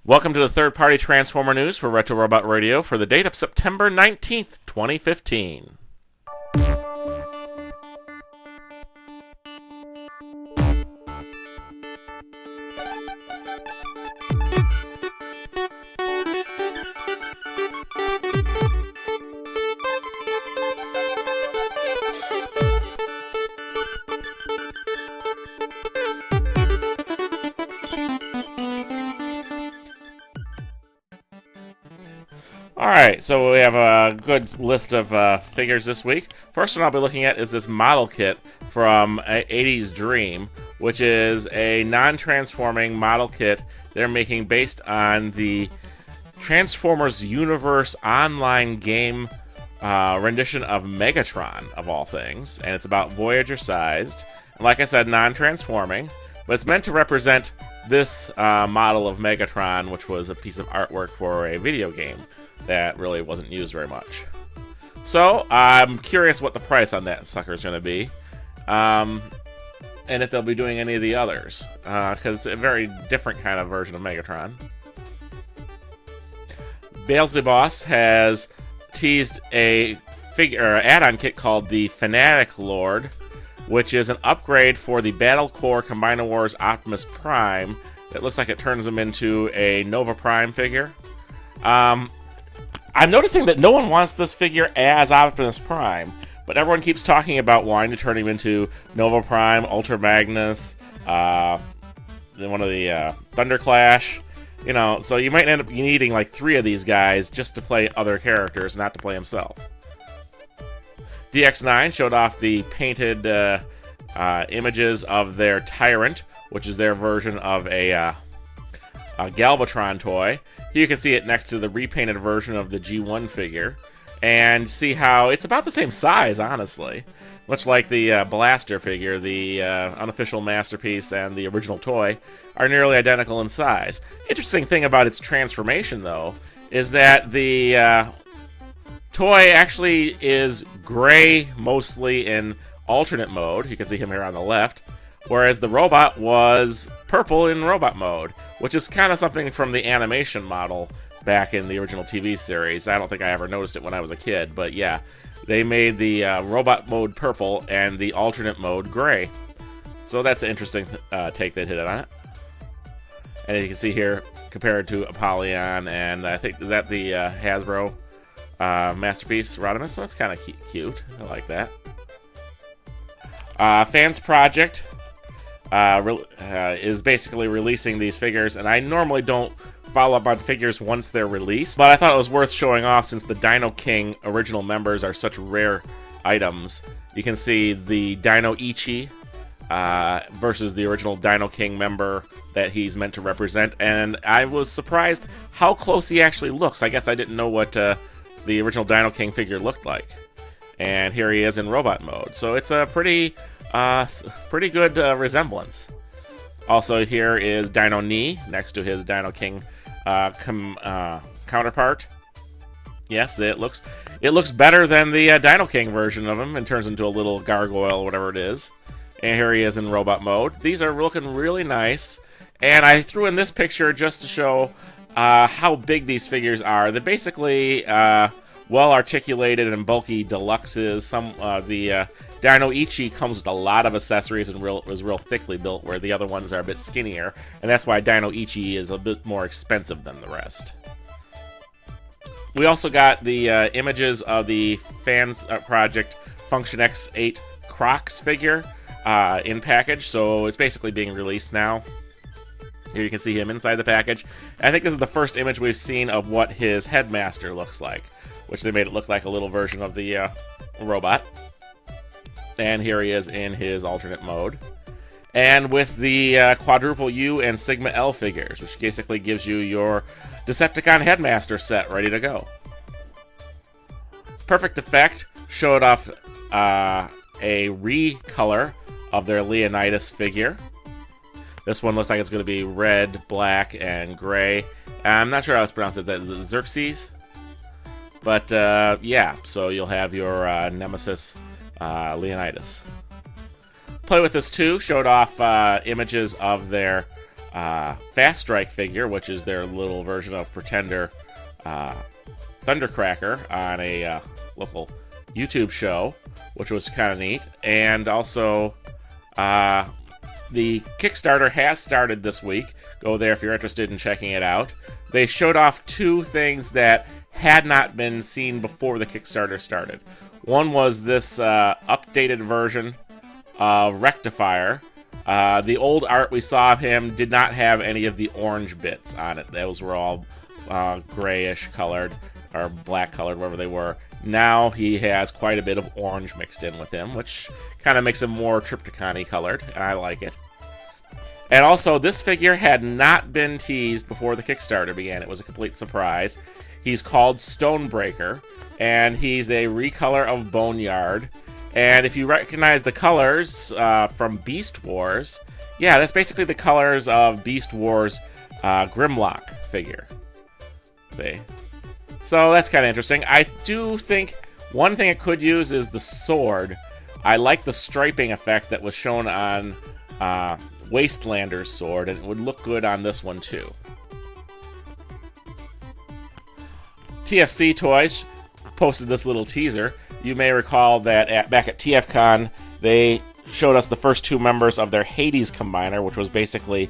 Welcome to the third-party Transformer news for Retro Robot Radio for the date of September 19th, 2015. Alright, so we have a good list of figures this week. First one I'll be looking at is this model kit from 80s Dream, which is a non-transforming model kit they're making based on the Transformers Universe online game rendition of Megatron, of all things. And it's about Voyager-sized. And like I said, non-transforming, but it's meant to represent this model of Megatron, which was a piece of artwork for a video game that really wasn't used very much. So, I'm curious what the price on that sucker is going to be. And if they'll be doing any of the others. Because it's a very different kind of version of Megatron. Beelzeboss has teased a add-on kit called the Fanatic Lord, which is an upgrade for the Battle Core Combiner Wars Optimus Prime. It looks like it turns him into a Nova Prime figure. I'm noticing that no one wants this figure as Optimus Prime, but everyone keeps talking about wanting to turn him into Nova Prime, Ultra Magnus, one of the Thunderclash. You know, so you might end up needing like 3 of these guys just to play other characters, not to play himself. DX9 showed off the painted images of their Tyrant, which is their version of a Galvatron toy. Here you can see it next to the repainted version of the G1 figure, and see how it's about the same size, honestly. Much like the Blaster figure, the unofficial masterpiece and the original toy are nearly identical in size. Interesting thing about its transformation, though, is that the toy actually is gray mostly in alternate mode. You can see him here on the left. Whereas the robot was purple in robot mode, which is kind of something from the animation model back in the original TV series. I don't think I ever noticed it when I was a kid, but yeah. They made the robot mode purple and the alternate mode gray. So that's an interesting take they did on it. And you can see here, compared to Apollyon, and I think, is that the Hasbro Masterpiece Rodimus? So that's kind of cute. I like that. FansProject is basically releasing these figures, and I normally don't follow up on figures once they're released, but I thought it was worth showing off since the Dino King original members are such rare items. You can see the Dino Ichi versus the original Dino King member that he's meant to represent, and I was surprised how close he actually looks. I guess I didn't know what the original Dino King figure looked like. And here he is in robot mode, so it's a pretty good resemblance. Also, here is Dino Knee next to his Dino King counterpart. Yes, it looks better than the Dino King version of him, and turns into a little gargoyle, whatever it is. And here he is in robot mode. These are looking really nice, and I threw in this picture just to show how big these figures are. They're basically well-articulated and bulky deluxes. The Dino Ichi comes with a lot of accessories and was real thickly built, where the other ones are a bit skinnier, and that's why Dino Ichi is a bit more expensive than the rest. We also got the images of the FansProject Function X8 Crocs figure in package, so it's basically being released now. Here you can see him inside the package. I think this is the first image we've seen of what his headmaster looks like, which they made it look like a little version of the robot. And here he is in his alternate mode. And with the Quadruple U and Sigma L figures, which basically gives you your Decepticon Headmaster set ready to go. Perfect Effect showed off a recolor of their Leonidas figure. This one looks like it's going to be red, black, and gray. I'm not sure how it's pronounced. Is it Xerxes? But yeah, so you'll have your Nemesis Leonidas. Play With This 2 showed off images of their Fast Strike figure, which is their little version of Pretender Thundercracker on a local YouTube show, which was kind of neat. And also, the Kickstarter has started this week. Go there if you're interested in checking it out. They showed off 2 things that had not been seen before the Kickstarter started. One was this updated version of Rectifier. The old art we saw of him did not have any of the orange bits on it. Those were all grayish colored, or black colored, whatever they were. Now he has quite a bit of orange mixed in with him, which kind of makes him more Trypticon-y colored, and I like it. And also, this figure had not been teased before the Kickstarter began. It was a complete surprise. He's called Stonebreaker, and he's a recolor of Boneyard. And if you recognize the colors from Beast Wars, yeah, that's basically the colors of Beast Wars' Grimlock figure. See? So that's kind of interesting. I do think one thing it could use is the sword. I like the striping effect that was shown on Wastelander's sword, and it would look good on this one too. TFC Toys posted this little teaser. You may recall that back at TFCon, they showed us the first 2 members of their Hades Combiner, which was basically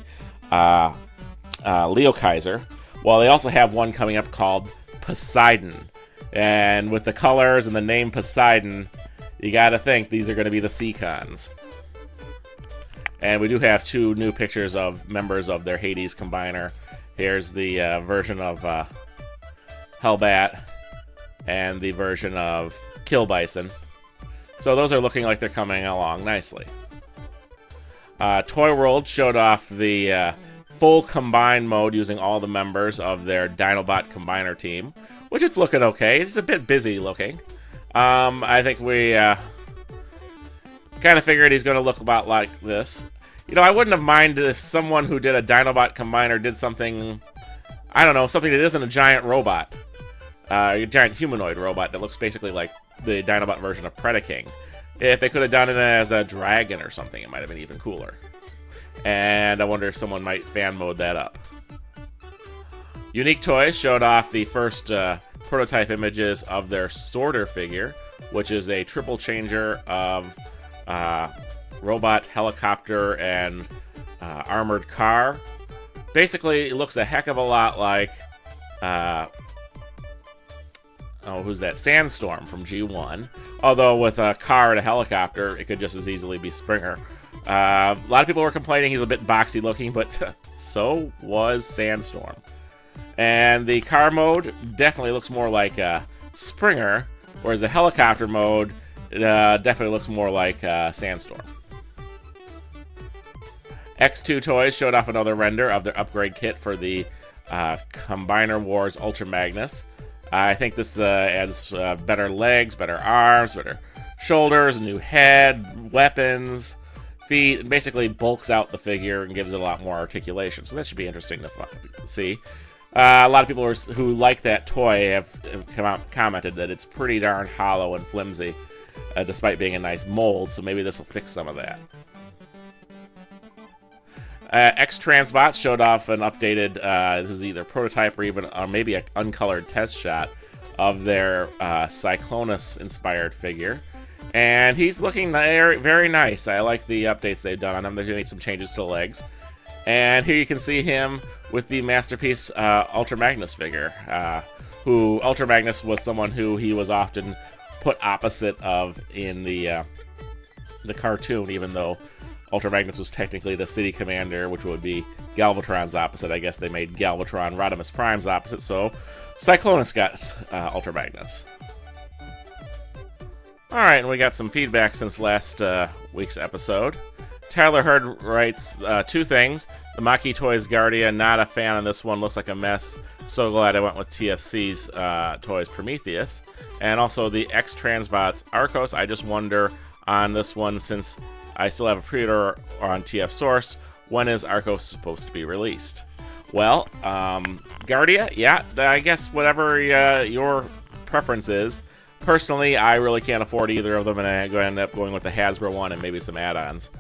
Leo Kaiser. Well, they also have one coming up called Poseidon. And with the colors and the name Poseidon, you gotta think these are going to be the Seacons. And we do have 2 new pictures of members of their Hades Combiner. Here's the version of Hellbat and the version of Kill Bison. So those are looking like they're coming along nicely. Toy World showed off the full combine mode using all the members of their Dinobot Combiner team, which it's looking okay. It's a bit busy looking. I think we kind of figured he's going to look about like this. You know, I wouldn't have minded if someone who did a Dinobot Combiner did something, I don't know, something that isn't a giant robot. A giant humanoid robot that looks basically like the Dinobot version of Predaking. If they could have done it as a dragon or something, it might have been even cooler. And I wonder if someone might fan mode that up. Unique Toys showed off the first prototype images of their Sorter figure, which is a triple changer of robot, helicopter, and armored car. Basically, it looks a heck of a lot like who's that? Sandstorm from G1. Although with a car and a helicopter, it could just as easily be Springer. A lot of people were complaining he's a bit boxy looking, but so was Sandstorm. And the car mode definitely looks more like Springer, whereas the helicopter mode definitely looks more like Sandstorm. X2 Toys showed off another render of their upgrade kit for the Combiner Wars Ultra Magnus. I think this adds better legs, better arms, better shoulders, a new head, weapons, feet, and basically bulks out the figure and gives it a lot more articulation. So that should be interesting to see. A lot of people who like that toy have commented that it's pretty darn hollow and flimsy, despite being a nice mold, so maybe this will fix some of that. X-Transbots showed off an updated, this is either prototype or maybe an uncolored test shot of their Cyclonus-inspired figure. And he's looking very, very nice. I like the updates they've done on him. They're doing some changes to the legs. And here you can see him with the Masterpiece Ultra Magnus figure, who Ultra Magnus was someone who he was often put opposite of in the cartoon, even though Ultra Magnus was technically the city commander, which would be Galvatron's opposite. I guess they made Galvatron Rodimus Prime's opposite, so Cyclonus got Ultra Magnus. Alright, and we got some feedback since last week's episode. Tyler Hurd writes 2 things. The Maki Toys Guardia, not a fan of this one, looks like a mess. So glad I went with TFC's Toys Prometheus. And also the X-Transbots Arcos, I just wonder on this one, since I still have a pre-order on TF Source, when is Arcos supposed to be released? Well, Guardia, yeah, I guess whatever your preference is. Personally, I really can't afford either of them, and I'm going to end up going with the Hasbro one and maybe some add-ons.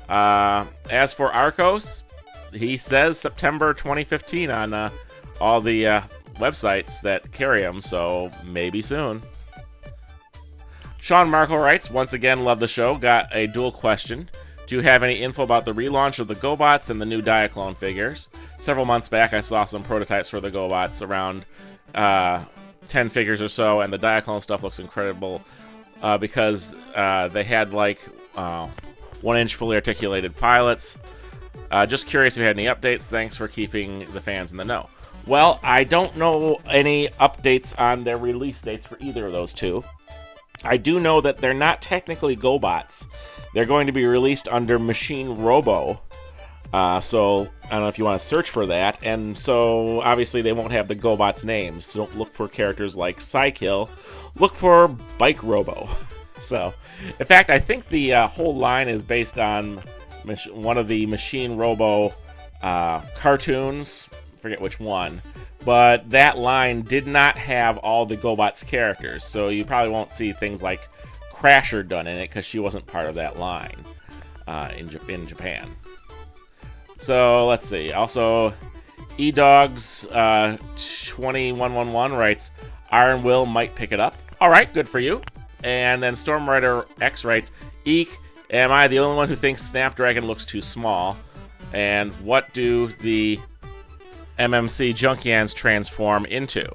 As for Arcos, he says September 2015 on all the websites that carry them, so maybe soon. Sean Markle writes, once again, love the show. Got a dual question. Do you have any info about the relaunch of the GoBots and the new Diaclone figures? Several months back, I saw some prototypes for the GoBots, around 10 figures or so, and the Diaclone stuff looks incredible because they had like 1-inch fully articulated pilots. Just curious if you had any updates. Thanks for keeping the fans in the know. Well, I don't know any updates on their release dates for either of those two. I do know that they're not technically GoBots. They're going to be released under Machine Robo. So I don't know if you want to search for that. And so obviously they won't have the GoBots names. So don't look for characters like Psykill. Look for Bike Robo. So, in fact, I think the whole line is based on one of the Machine Robo cartoons. Forget which one. But that line did not have all the GoBots characters. So you probably won't see things like Crasher done in it because she wasn't part of that line in Japan. So let's see. Also, eDogs2111 writes, Iron Will might pick it up. All right, good for you. And then Stormrider X writes, Eek, am I the only one who thinks Snapdragon looks too small? And what do the MMC Junkians transform into?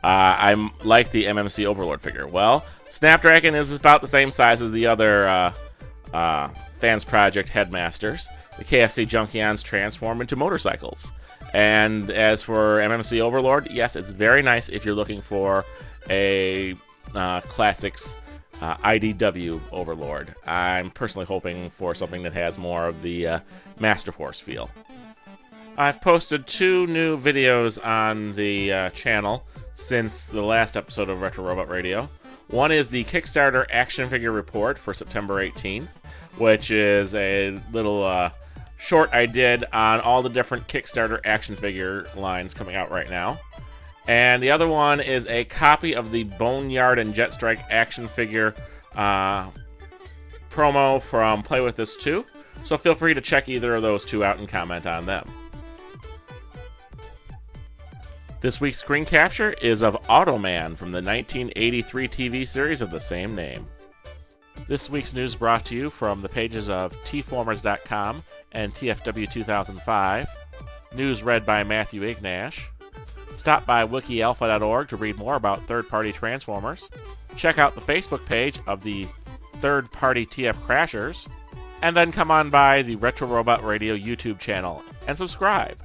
I like the MMC Overlord figure. Well, Snapdragon is about the same size as the other FansProject Headmasters. The KFC Junkions transform into motorcycles. And as for MMC Overlord, yes, it's very nice if you're looking for a Classics IDW Overlord. I'm personally hoping for something that has more of the Master Force feel. I've posted 2 new videos on the channel since the last episode of Retro Robot Radio. One is the Kickstarter action figure report for September 18th, which is a little short I did on all the different Kickstarter action figure lines coming out right now. And the other one is a copy of the Boneyard and Jetstrike action figure promo from Play With This 2. So feel free to check either of those 2 out and comment on them. This week's screen capture is of Automan from the 1983 TV series of the same name. This week's news brought to you from the pages of tformers.com and TFW2005. News read by Matthew Ignash. Stop by wikialpha.org to read more about third-party Transformers. Check out the Facebook page of the third-party TF Crashers. And then come on by the Retro Robot Radio YouTube channel and subscribe.